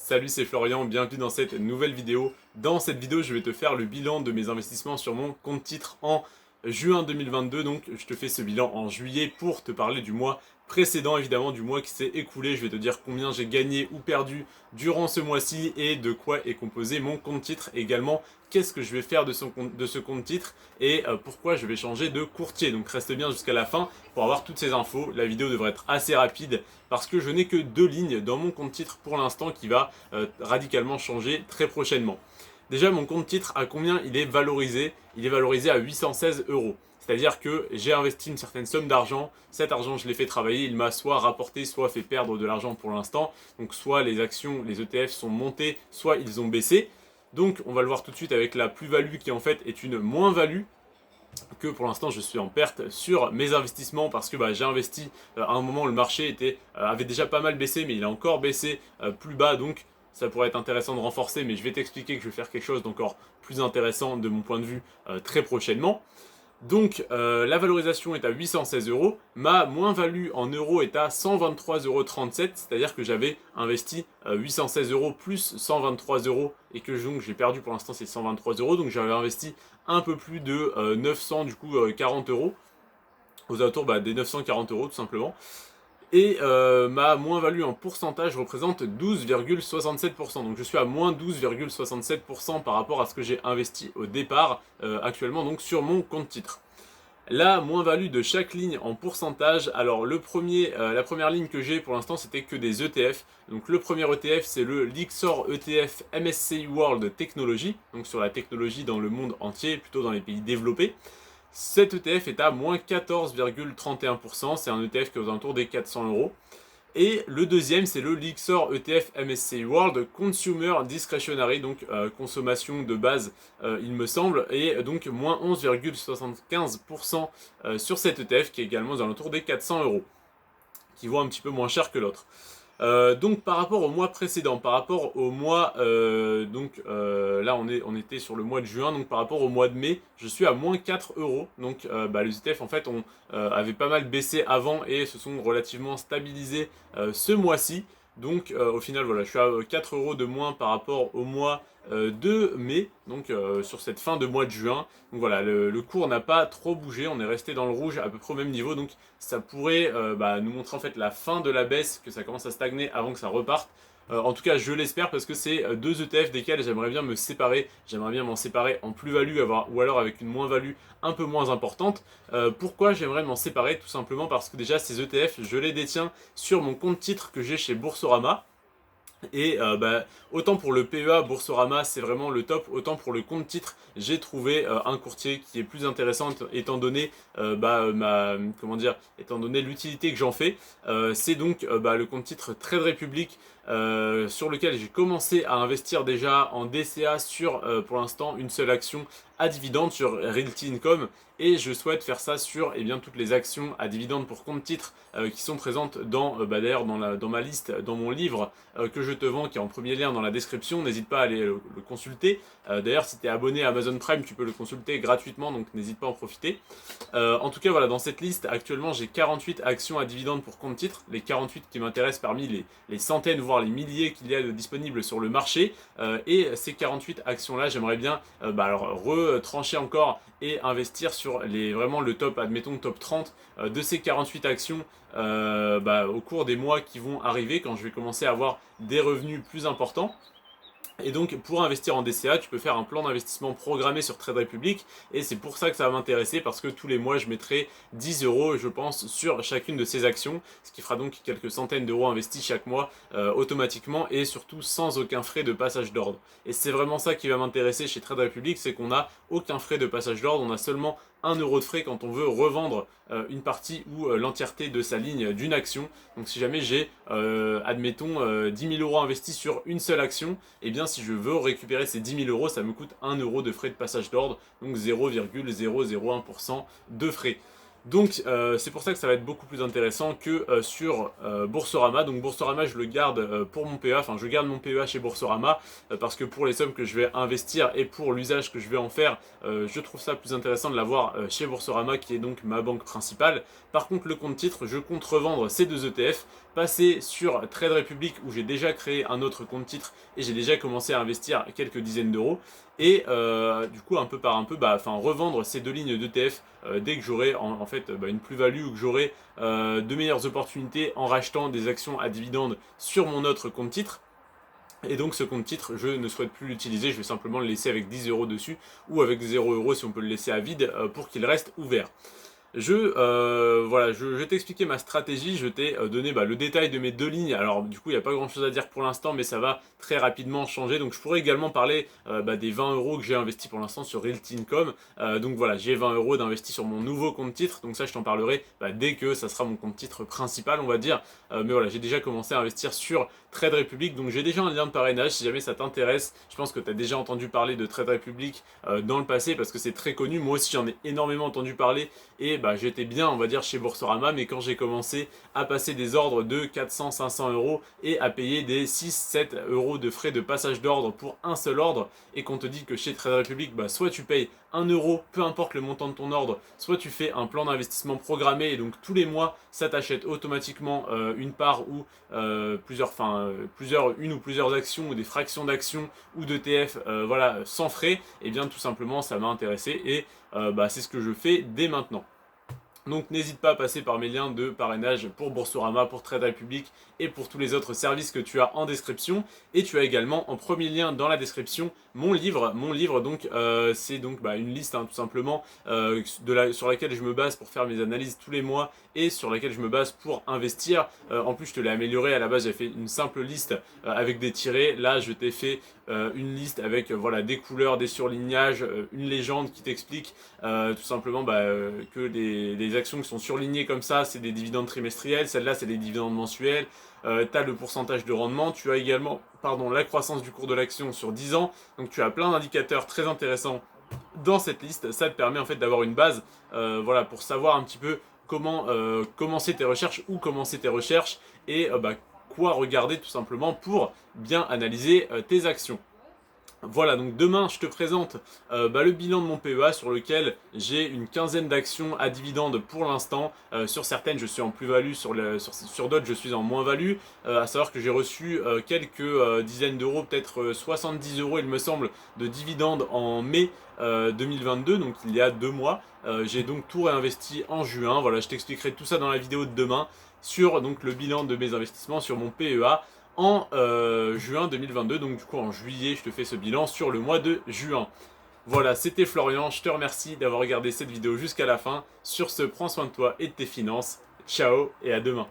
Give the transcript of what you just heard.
Salut, c'est Florian, bienvenue dans cette nouvelle vidéo. Dans cette vidéo, je vais te faire le bilan de mes investissements sur mon compte titre en juin 2022. Donc, je te fais ce bilan en juillet pour te parler du mois précédent, évidemment, du mois qui s'est écoulé. Je vais te dire combien j'ai gagné ou perdu durant ce mois-ci et de quoi est composé mon compte titre. Également, qu'est-ce que je vais faire de ce compte titre et pourquoi je vais changer de courtier. Donc, reste bien jusqu'à la fin pour avoir toutes ces infos. La vidéo devrait être assez rapide parce que je n'ai que 2 lignes dans mon compte titre pour l'instant qui va radicalement changer très prochainement. Déjà, mon compte titre, à combien il est valorisé? Il est valorisé à 816 euros. C'est-à-dire que j'ai investi une certaine somme d'argent, cet argent je l'ai fait travailler, il m'a soit rapporté, soit fait perdre de l'argent pour l'instant. Donc soit les actions, les ETF sont montés, soit ils ont baissé. Donc on va le voir tout de suite avec la plus-value qui en fait est une moins-value, que pour l'instant je suis en perte sur mes investissements parce que j'ai investi à un moment où le marché avait déjà pas mal baissé, mais il a encore baissé plus bas, donc ça pourrait être intéressant de renforcer, mais je vais t'expliquer que je vais faire quelque chose d'encore plus intéressant de mon point de vue très prochainement. Donc la valorisation est à 816 euros, ma moins-value en euros est à 123,37 euros, c'est-à-dire que j'avais investi 816 euros plus 123 euros et que donc j'ai perdu pour l'instant c'est 123 euros, donc j'avais investi un peu plus de 900 du coup 40 euros, aux alentours des 940 euros tout simplement. Et ma moins-value en pourcentage représente 12,67%. Donc je suis à moins 12,67% par rapport à ce que j'ai investi au départ actuellement donc sur mon compte titre. La moins-value de chaque ligne en pourcentage, alors la première ligne que j'ai pour l'instant c'était que des ETF. Donc le premier ETF c'est le Lyxor ETF MSCI World Technology, donc sur la technologie dans le monde entier, plutôt dans les pays développés. Cet ETF est à moins 14,31%, c'est un ETF qui est aux alentours des 400 euros. Et le deuxième, c'est le Lyxor ETF MSCI World Consumer Discretionary, donc consommation de base, il me semble, et donc moins 11,75% sur cet ETF qui est également aux alentours des 400 euros, qui vaut un petit peu moins cher que l'autre. Donc par rapport au mois précédent, par rapport au mois, là on était sur le mois de juin, donc par rapport au mois de mai, je suis à moins 4 euros. Donc les ETF en fait avaient pas mal baissé avant et se sont relativement stabilisés ce mois-ci. Donc au final voilà, je suis à 4 euros de moins par rapport au mois de mai, donc sur cette fin de mois de juin. Donc voilà, le cours n'a pas trop bougé, on est resté dans le rouge à peu près au même niveau, donc ça pourrait nous montrer en fait la fin de la baisse, que ça commence à stagner avant que ça reparte. En tout cas, je l'espère parce que c'est deux ETF desquels j'aimerais bien me séparer. J'aimerais bien m'en séparer en plus-value ou alors avec une moins-value un peu moins importante. Pourquoi j'aimerais m'en séparer? Tout simplement parce que déjà ces ETF, je les détiens sur mon compte titre que j'ai chez Boursorama. Et autant pour le PEA Boursorama c'est vraiment le top, autant pour le compte titre j'ai trouvé un courtier qui est plus intéressant étant donné étant donné l'utilité que j'en fais. C'est donc le compte titre Trade Republic sur lequel j'ai commencé à investir déjà en DCA sur pour l'instant une seule action à dividende sur Realty Income, et je souhaite faire ça sur toutes les actions à dividende pour compte titre qui sont présentes d'ailleurs dans ma liste, dans mon livre que je te vends, qui est en premier lien dans la description. N'hésite pas à aller le consulter. D'ailleurs, si tu es abonné à Amazon Prime, tu peux le consulter gratuitement, donc n'hésite pas à en profiter. En tout cas, voilà, dans cette liste, actuellement, j'ai 48 actions à dividende pour compte titre, les 48 qui m'intéressent parmi les centaines, voire les milliers qu'il y a de disponibles sur le marché. Et ces 48 actions-là, j'aimerais bien retrancher encore et investir sur vraiment le top, admettons top 30 de ces 48 actions au cours des mois qui vont arriver, quand je vais commencer à avoir des revenus plus importants. Et donc pour investir en DCA, tu peux faire un plan d'investissement programmé sur Trade Republic, et c'est pour ça que ça va m'intéresser, parce que tous les mois je mettrai 10 euros je pense sur chacune de ces actions, ce qui fera donc quelques centaines d'euros investis chaque mois automatiquement, et surtout sans aucun frais de passage d'ordre. Et c'est vraiment ça qui va m'intéresser chez Trade Republic, c'est qu'on n'a aucun frais de passage d'ordre, on a seulement 1 euro de frais quand on veut revendre une partie ou l'entièreté de sa ligne d'une action. Donc si jamais j'ai, admettons, 10 000 euros investis sur une seule action, et bien si je veux récupérer ces 10 000 euros, ça me coûte 1 euro de frais de passage d'ordre, donc 0,001% de frais. Donc c'est pour ça que ça va être beaucoup plus intéressant que sur Boursorama. Donc Boursorama je le garde pour mon PEA, enfin je garde mon PEA chez Boursorama parce que pour les sommes que je vais investir et pour l'usage que je vais en faire, je trouve ça plus intéressant de l'avoir chez Boursorama, qui est donc ma banque principale. Par contre le compte titre, je compte revendre ces deux ETF passer sur Trade Republic où j'ai déjà créé un autre compte titre et j'ai déjà commencé à investir quelques dizaines d'euros. Et du coup, un peu par un peu, revendre ces deux lignes d'ETF dès que j'aurai en fait une plus-value ou que j'aurai de meilleures opportunités en rachetant des actions à dividendes sur mon autre compte titre. Et donc ce compte titre, je ne souhaite plus l'utiliser, je vais simplement le laisser avec 10 euros dessus ou avec 0 euros si on peut le laisser à vide pour qu'il reste ouvert. Je vais t'expliquer ma stratégie, je t'ai donné le détail de mes deux lignes. Alors du coup il n'y a pas grand chose à dire pour l'instant, mais ça va très rapidement changer. Donc je pourrais également parler des 20 euros que j'ai investi pour l'instant sur Realty Income. Donc voilà, j'ai 20 euros d'investi sur mon nouveau compte titre, donc ça je t'en parlerai dès que ça sera mon compte titre principal on va dire. Mais voilà, j'ai déjà commencé à investir sur Trade Republic, donc j'ai déjà un lien de parrainage si jamais ça t'intéresse. Je pense que tu as déjà entendu parler de Trade Republic dans le passé parce que c'est très connu. Moi aussi j'en ai énormément entendu parler et j'étais bien on va dire chez Boursorama, mais quand j'ai commencé à passer des ordres de 400-500 euros et à payer des 6-7 euros de frais de passage d'ordre pour un seul ordre, et qu'on te dit que chez Trade Republic soit tu payes 1 euro, peu importe le montant de ton ordre, soit tu fais un plan d'investissement programmé et donc tous les mois ça t'achète automatiquement une part ou une ou plusieurs actions ou des fractions d'actions ou d'ETF sans frais. Et bien tout simplement ça m'a intéressé et c'est ce que je fais dès maintenant. Donc n'hésite pas à passer par mes liens de parrainage pour Boursorama, pour Trade Republic et pour tous les autres services que tu as en description. Et tu as également en premier lien dans la description mon livre. Donc c'est donc une liste tout simplement sur laquelle je me base pour faire mes analyses tous les mois et sur laquelle je me base pour investir. En plus je te l'ai amélioré, à la base j'ai fait une simple liste avec des tirets. Là je t'ai fait une liste avec des couleurs, des surlignages, une légende qui t'explique tout simplement que les actions qui sont surlignées comme ça, c'est des dividendes trimestriels, celles-là c'est des dividendes mensuels. Tu as le pourcentage de rendement, tu as également la croissance du cours de l'action sur 10 ans, donc tu as plein d'indicateurs très intéressants dans cette liste. Ça te permet en fait d'avoir une base pour savoir un petit peu comment commencer tes recherches, où commencer tes recherches et quoi regarder tout simplement pour bien analyser tes actions. Voilà, donc demain je te présente le bilan de mon PEA sur lequel j'ai une quinzaine d'actions à dividendes pour l'instant. Sur certaines je suis en plus-value, sur d'autres je suis en moins-value. À savoir que j'ai reçu quelques dizaines d'euros, peut-être 70 euros il me semble, de dividendes en mai 2022, donc il y a 2 mois. J'ai donc tout réinvesti en juin. Voilà, je t'expliquerai tout ça dans la vidéo de demain sur donc le bilan de mes investissements sur mon PEA en juin 2022, donc du coup en juillet je te fais ce bilan sur le mois de juin. Voilà, c'était Florian, je te remercie d'avoir regardé cette vidéo jusqu'à la fin. Sur ce, prends soin de toi et de tes finances. Ciao et à demain.